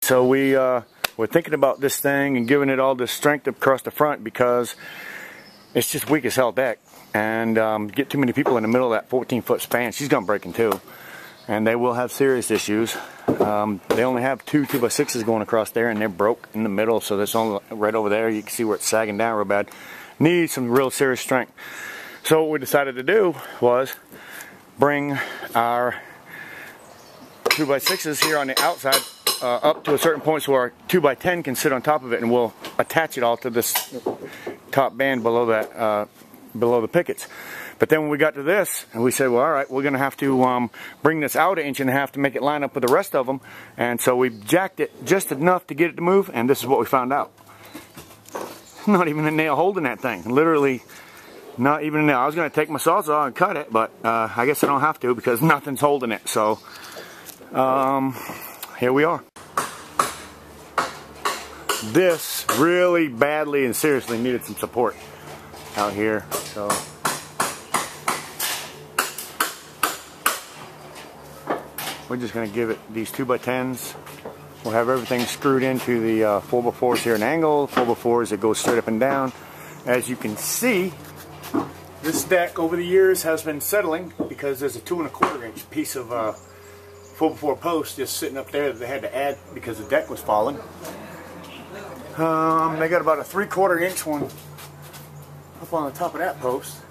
So we're thinking about this thing and giving it all the strength across the front because it's just weak as hell deck. And get too many people in the middle of that 14-foot span, she's going to break in two. And they will have serious issues. They only have two 2x6s going across there, and they're broke in the middle, so that's only right over there. You can see where it's sagging down real bad. Needs some real serious strength. So what we decided to do was bring our 2x6s here on the outside up to a certain point so our 2x10 can sit on top of it, and we'll attach it all to this top band below that, below the pickets. But then when we got to this, and we said, well, all right, we're going to have to bring this out 1.5 inches to make it line up with the rest of them. And so we jacked it just enough to get it to move, and this is what we found out. Not even a nail holding that thing. Literally, not even a nail. I was going to take my sawzall and cut it, but I guess I don't have to because nothing's holding it. So, here we are. This really badly and seriously needed some support out here. So. We're just going to give it these 2x10s. We'll have everything screwed into the 4x4s here at an angle, 4x4s that go straight up and down. As you can see, this deck over the years has been settling because there's a 2 1/4 inch piece of 4x4 post just sitting up there that they had to add because the deck was falling. They got about a 3/4 inch one up on the top of that post.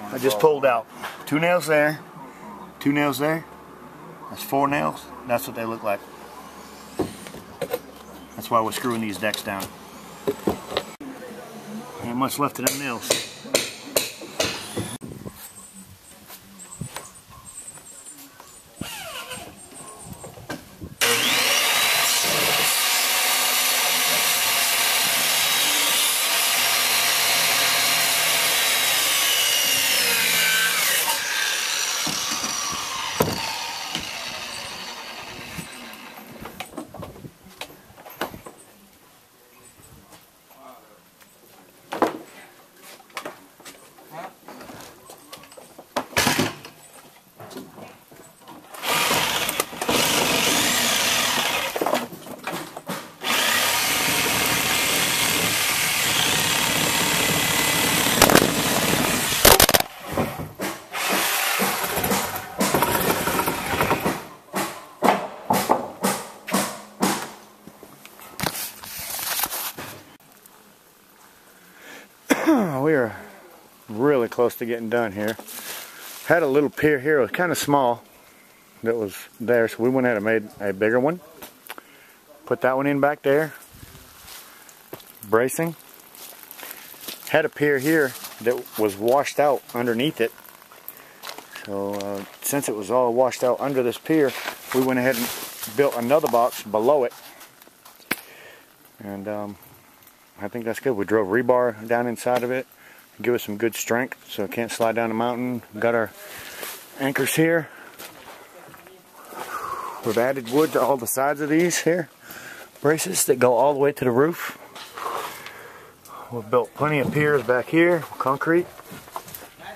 I just pulled out 2 nails there, 2 nails there. That's 4 nails. That's what they look like. That's why we're screwing these decks down. Ain't much left of them nails. We are really close to getting done here. Had a little pier here, it was kind of small, that was there, so we went ahead and made a bigger one. Put that one in back there. Bracing. Had a pier here that was washed out underneath it. So since it was all washed out under this pier, we went ahead and built another box below it. And I think that's good. We drove rebar down inside of it. Give us some good strength so it can't slide down the mountain. Got our anchors here. We've added wood to all the sides of these here. Braces that go all the way to the roof. We've built plenty of piers back here. Concrete.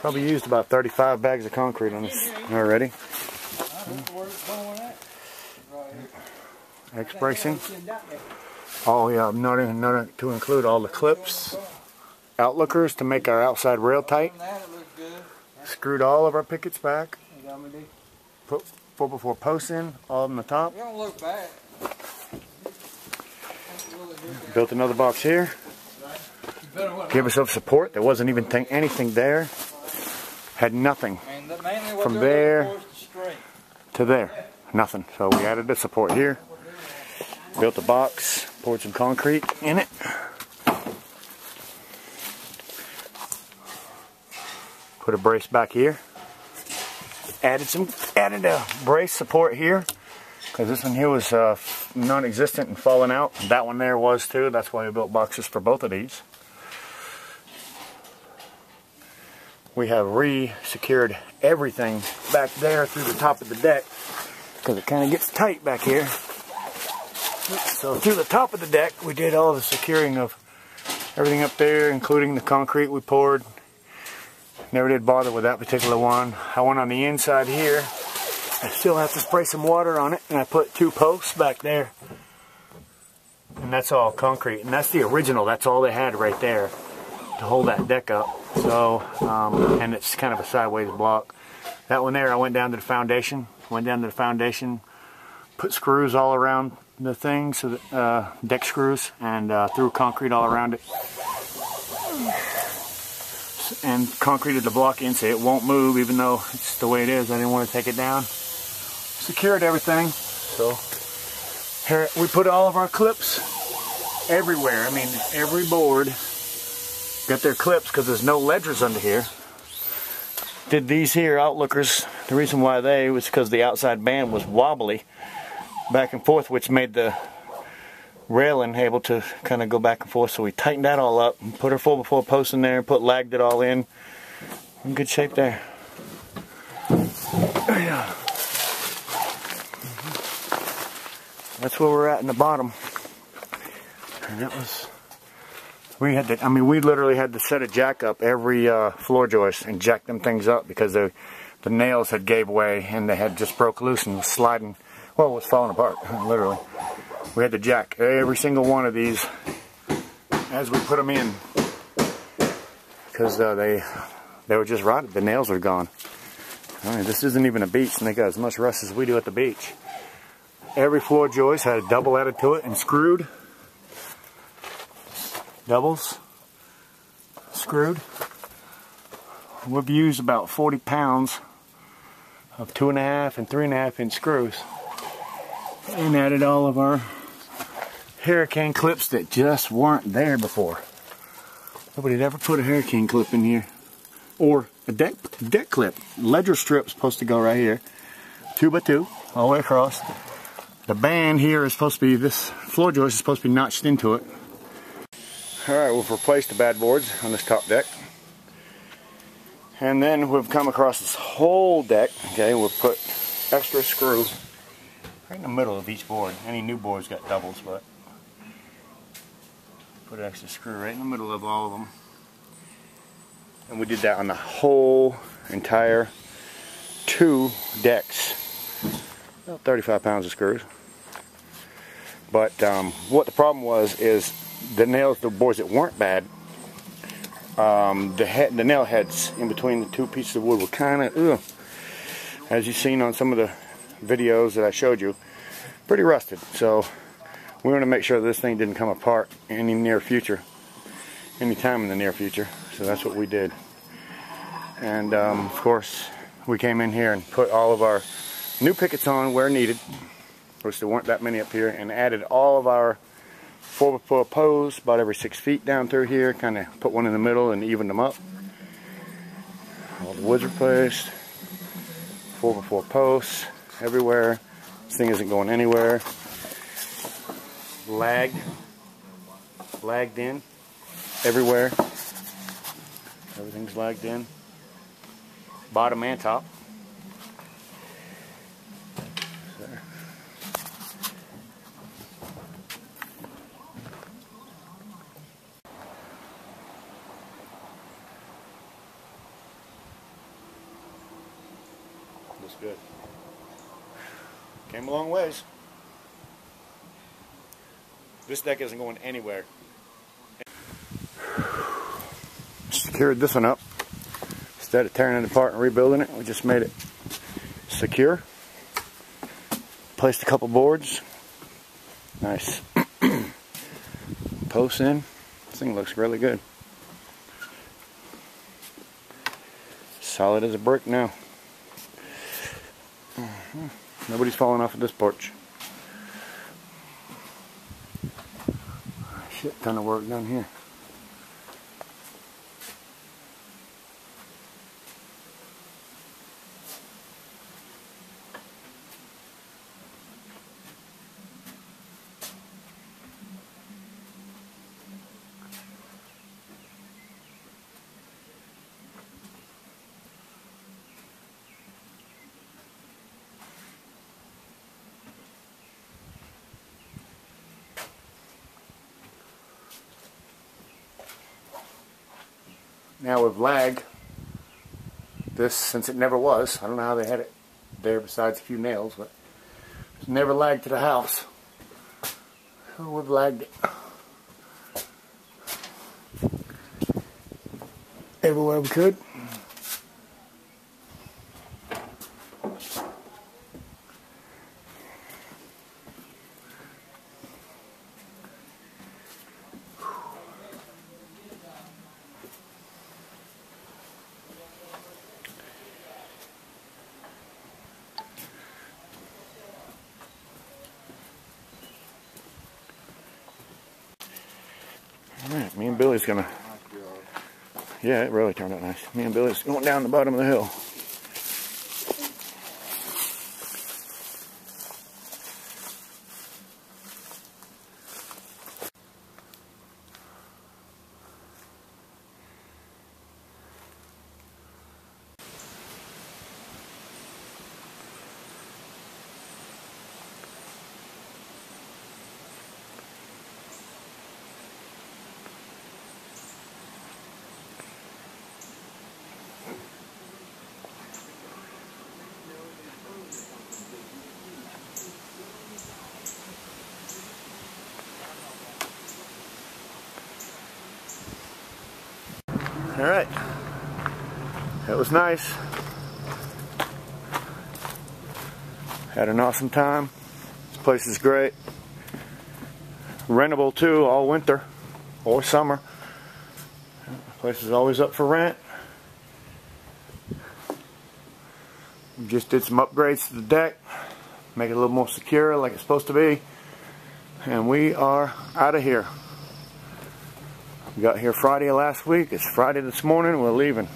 Probably used about 35 bags of concrete on this already. X bracing. Oh yeah, not to include all the clips. Outlookers to make our outside rail tight. Screwed all of our pickets back. Put 4x4 posts in, all of them on the top. Built another box here. Give ourselves support. There wasn't even anything there. Had nothing from there to there. Nothing. So we added the support here. Built a box. Poured some concrete in it. Put a brace back here. added a brace support here, because this one here was non-existent and falling out. That one there was too. That's why we built boxes for both of these. We have re-secured everything back there through the top of the deck, because it kind of gets tight back here. So through the top of the deck, we did all the securing of everything up there, including the concrete we poured. Never did bother with that particular one. I went on the inside here. I still have to spray some water on it, and I put 2 posts back there. And that's all concrete. And that's the original. That's all they had right there to hold that deck up. So, and it's kind of a sideways block. That one there, I went down to the foundation. Put screws all around the thing, so that deck screws, and threw concrete all around it, and concreted the block in so it won't move, even though it's the way it is. I didn't want to take it down. Secured everything. So here we put all of our clips everywhere. I mean, every board got their clips, because there's no ledgers under here. Did these here outlookers. The reason why they was because the outside band was wobbly back and forth, which made the railing able to kind of go back and forth. So we tightened that all up and put our 4x4 posts in there, lagged it all in good shape there. Yeah. That's where we're at in the bottom. And that was, we literally had to set a jack up every floor joist and jack them things up, because the nails had gave way and they had just broke loose and was sliding. Well, it was falling apart, literally. We had to jack every single one of these as we put them in, because they were just rotted. The nails are gone. I mean, this isn't even a beach, and they got as much rust as we do at the beach. Every floor joist had a double added to it and screwed. Doubles. Screwed. We've used about 40 pounds of 2.5 and 3.5 inch screws. And added all of our hurricane clips that just weren't there before. Nobody had ever put a hurricane clip in here, or a deck clip. Ledger strip's supposed to go right here, 2x2 all the way across. The band here is supposed to be, this floor joist is supposed to be notched into it. Alright, we've replaced the bad boards on this top deck, and then we've come across this whole deck. Okay, we've put extra screw right in the middle of each board. Any new board's got doubles, but put an extra screw right in the middle of all of them. And we did that on the whole entire 2 decks. About 35 pounds of screws. But what the problem was is the nails, the boards that weren't bad, the nail heads in between the 2 pieces of wood were kind of, as you've seen on some of the videos that I showed you, pretty rusted. So we want to make sure this thing didn't come apart in the near future, anytime in the near future. So that's what we did. And of course we came in here and put all of our new pickets on where needed, which there weren't that many up here, and added all of our 4x4 posts about every 6 feet down through here. Kind of put one in the middle and evened them up. All the wood's replaced. 4x4 posts everywhere. This thing isn't going anywhere. Lagged in everywhere. Everything's lagged in. Bottom and top. There. Looks good. Came a long ways. This deck isn't going anywhere. Secured this one up. Instead of tearing it apart and rebuilding it, we just made it secure. Placed a couple boards. Nice posts in. This thing looks really good. Solid as a brick now. Nobody's falling off of this porch. Shit ton of work done here. now with lag, this, since it never was, I don't know how they had it there besides a few nails, but it's never lagged to the house. So we've lagged it everywhere we could. Alright, me and Billy's gonna, yeah, it really turned out nice. Me and Billy's going down the bottom of the hill. Alright, that was nice. Had an awesome time. This place is great. Rentable too, all winter or summer. The place is always up for rent. Just did some upgrades to the deck, make it a little more secure like it's supposed to be. And we are out of here. We got here Friday of last week. It's Friday this morning. We're leaving.